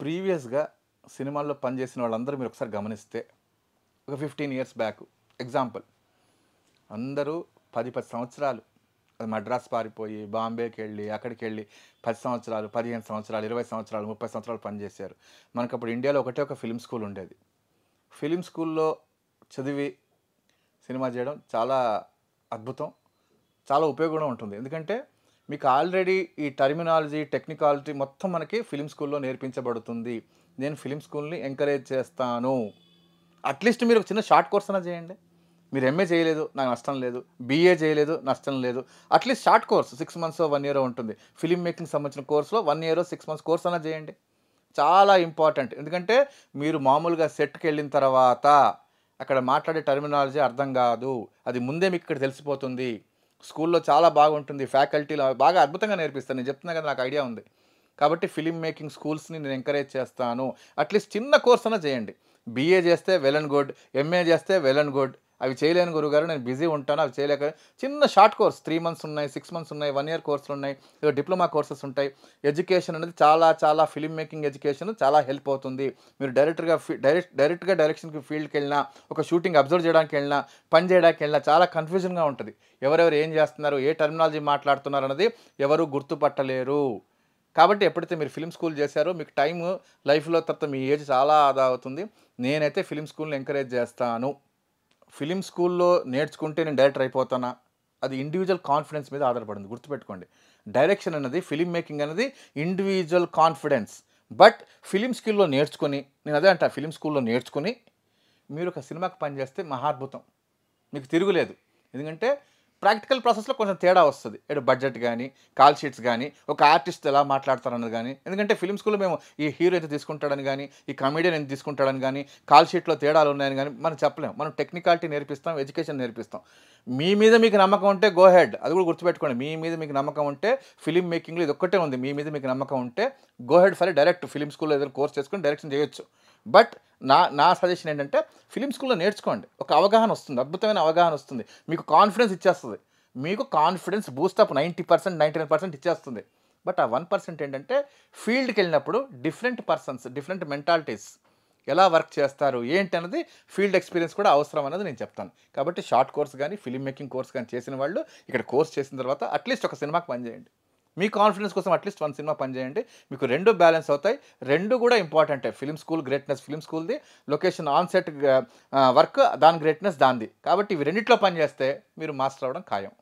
ప్రీవియస్‌గా సినిమాల్లో పనిచేసిన వాళ్ళందరూ మీరొకసారి గమనిస్తే, ఒక 15 ఇయర్స్ బ్యాక్ ఎగ్జాంపుల్ అందరూ 10 సంవత్సరాలు మద్రాస్ పారిపోయి, బాంబేకెళ్ళి, అక్కడికెళ్ళి 10 సంవత్సరాలు, 15 సంవత్సరాలు, 20 సంవత్సరాలు, 30 సంవత్సరాలు పనిచేశారు. మనకప్పుడు ఇండియాలో ఒకటే ఒక ఫిల్మ్ స్కూల్ ఉండేది. ఫిల్మ్ స్కూల్‌లో చదివి సినిమా చేయడం చాలా అద్భుతం. చాలా ఉపయోగం ఉంటుంది. ఎందుకంటే మీకు ఆల్రెడీ ఈ టర్మినాలజీ, టెక్నికాలిటీ మొత్తం మనకి ఫిల్మ్ స్కూల్‌లో నేర్పించబడుతుంది. నేను ఫిల్మ్ స్కూల్‌ని ఎంకరేజ్ చేస్తాను. అట్‌లీస్ట్ మీరు ఒక చిన్న షార్ట్ కోర్స్ అన్నా చేయండి. మీరు ఎంఏ చేయలేదు, నాకు నష్టం లేదు. బీఏ చేయలేదు, నష్టం లేదు. అట్‌లీస్ట్ షార్ట్ కోర్స్ 6 మంత్సో, 1 ఇయరో ఉంటుంది. ఫిల్మ్ మేకింగ్ సంబంధించిన కోర్స్‌లో 1 ఇయరో, 6 మంత్స్ కోర్స్ అన్నా చేయండి. చాలా ఇంపార్టెంట్. ఎందుకంటే మీరు మామూలుగా సెట్‌కెళ్ళిన తర్వాత అక్కడ మాట్లాడే టర్మినాలజీ అర్థం కాదు. అది ముందే మీకు ఇక్కడ తెలిసిపోతుంది. స్కూల్‌లో చాలా బాగుంటుంది. ఫ్యాకల్టీలు బాగా అద్భుతంగా నేర్పిస్తారు. నేను చెప్తున్నా కదా! నాకు ఐడియా ఉంది. కాబట్టి ఫిల్మ్ మేకింగ్ స్కూల్స్‌ని నేను ఎంకరేజ్ చేస్తాను. అట్‌లీస్ట్ చిన్న కోర్స్ అన్నా చేయండి. బీఏ చేస్తే వెల్ అండ్ గుడ్. ఎంఏ చేస్తే వెల్ అండ్ గుడ్. అవి చేయలేను గురువుగారు, నేను బిజీ ఉంటాను, అవి చేయలేక చిన్న షార్ట్ కోర్స్ 3 మంత్స్ ఉన్నాయి, 6 మంత్స్ ఉన్నాయి, 1 ఇయర్ కోర్సులున్నాయి, ఏదో డిప్లొమా కోర్సెస్ ఉంటాయి. ఎడ్యుకేషన్ అనేది చాలా ఫిల్మ్ మేకింగ్ ఎడ్యుకేషన్ చాలా హెల్ప్ అవుతుంది. మీరు డైరెక్ట్‌గా డైరెక్షన్‌కి ఫీల్డ్‌కి వెళ్ళినా, ఒక షూటింగ్ అబ్జర్వ్ చేయడానికి వెళ్ళినా, పని చేయడానికి వెళ్ళినా చాలా కన్‌ఫ్యూజన్‌గా ఉంటది. ఎవరెవరు ఏం చేస్తున్నారు, ఏ టర్మినాలజీ మాట్లాడుతున్నారు అన్నది ఎవరు గుర్తుపట్టలేరు. కాబట్టి ఎప్పుడైతే మీరు ఫిల్మ్ స్కూల్ చేశారో మీకు టైము లైఫ్‌లో తర్వాత మీ ఏజ్ చాలా ఆదా అవుతుంది. నేనైతే ఫిల్మ్ స్కూల్‌ని ఎంకరేజ్ చేస్తాను. ఫిల్మ్ స్కూల్‌లో నేర్చుకుంటే నేను డైరెక్టర్ అయిపోతానా? అది ఇండివిడ్యువల్ కాన్ఫిడెన్స్ మీద ఆధారపడింది. గుర్తుపెట్టుకోండి. డైరెక్షన్ అన్నది, ఫిల్మ్ మేకింగ్ అనేది ఇండివిడ్యువల్ కాన్ఫిడెన్స్. బట్ ఫిల్మ్ స్కిల్‌లో నేర్చుకొని, నేను అదే అంటా, ఫిల్మ్ స్కూల్‌లో నేర్చుకొని మీరు ఒక సినిమాకి పనిచేస్తే మహాద్భుతం. మీకు తిరుగులేదు. ఎందుకంటే ప్రాక్టికల్ ప్రాసెస్‌లో కొంచెం తేడా వస్తది. ఏదో బడ్జెట్ గాని, కాల్ షీట్స్ గాని, ఒక ఆర్టిస్ట్ ఎలా మాట్లాడతారన్నది గాని. ఎందుకంటే ఫిల్మ్ స్కూల్‌లో మేము ఈ హీరో ఎంత తీసుకుంటాడని గాని, ఈ కమెడియన్ ఎంత తీసుకుంటాడని గాని, కాల్ షీట్‌లో తేడాలు ఉన్నాయని గాని మనం చెప్పలేం. మనం టెక్నికాలిటీ నేర్పిస్తాం, ఎడ్యుకేషన్ నేర్పిస్తాం. మీ మీద మీకు నమ్మకం ఉంటే గో హెడ్. అది కూడా గుర్తుపెట్టుకోండి. మీ మీద మీకు నమ్మకం ఉంటే ఫిల్మ్ మేకింగ్‌లో ఇదొక్కటే ఉంది. మీ మీద మీకు నమ్మకం ఉంటే go head for direct film స్కూల్‌లో ఏదైనా కోర్స్ చేసుకొని డైరెక్షన్ చేయొచ్చు. బట్ నా సజెషన్ ఏంటంటే ఫిల్మ్ స్కూల్‌లో నేర్చుకోండి. ఒక అవగాహన వస్తుంది. అద్భుతమైన అవగాహన వస్తుంది. మీకు కాన్ఫిడెన్స్ ఇచ్చేస్తది. మీకు కాన్ఫిడెన్స్ బూస్టప్ 90%, 99% ఇచ్చేస్తుంది. బట్ ఆ 1% ఏంటంటే ఫీల్డ్‌కెళ్ళినప్పుడు డిఫరెంట్ పర్సన్స్, డిఫరెంట్ మెంటాలిటీస్ ఎలా వర్క్ చేస్తారు, ఏంటి అన్నది ఫీల్డ్ ఎక్స్‌పీరియన్స్ కూడా అవసరం అన్నది నేను చెప్తాను. కాబట్టి షార్ట్ కోర్స్ గాని, ఫిల్మ్ మేకింగ్ కోర్స్ గాని చేసిన వాళ్ళు ఇక్కడ కోర్స్ చేసిన తర్వాత అట్‌లీస్ట్ ఒక సినిమాకి పని చేయండి. మీ కాన్ఫిడెన్స్ కోసం అట్‌లీస్ట్ 1 సినిమా పని చేయండి. మీకు 2 బ్యాలెన్స్ అవుతాయి. 2 కూడా ఇంపార్టెంటే. ఫిల్మ్ స్కూల్ గ్రేట్‌నెస్ ఫిల్మ్ స్కూల్‌ది, లొకేషన్ ఆన్ సెట్ వర్క్ దాని గ్రేట్‌నెస్ దానిది. కాబట్టి ఇవి రెండిట్లో పని చేస్తే మీరు మాస్టర్ అవ్వడం ఖాయం.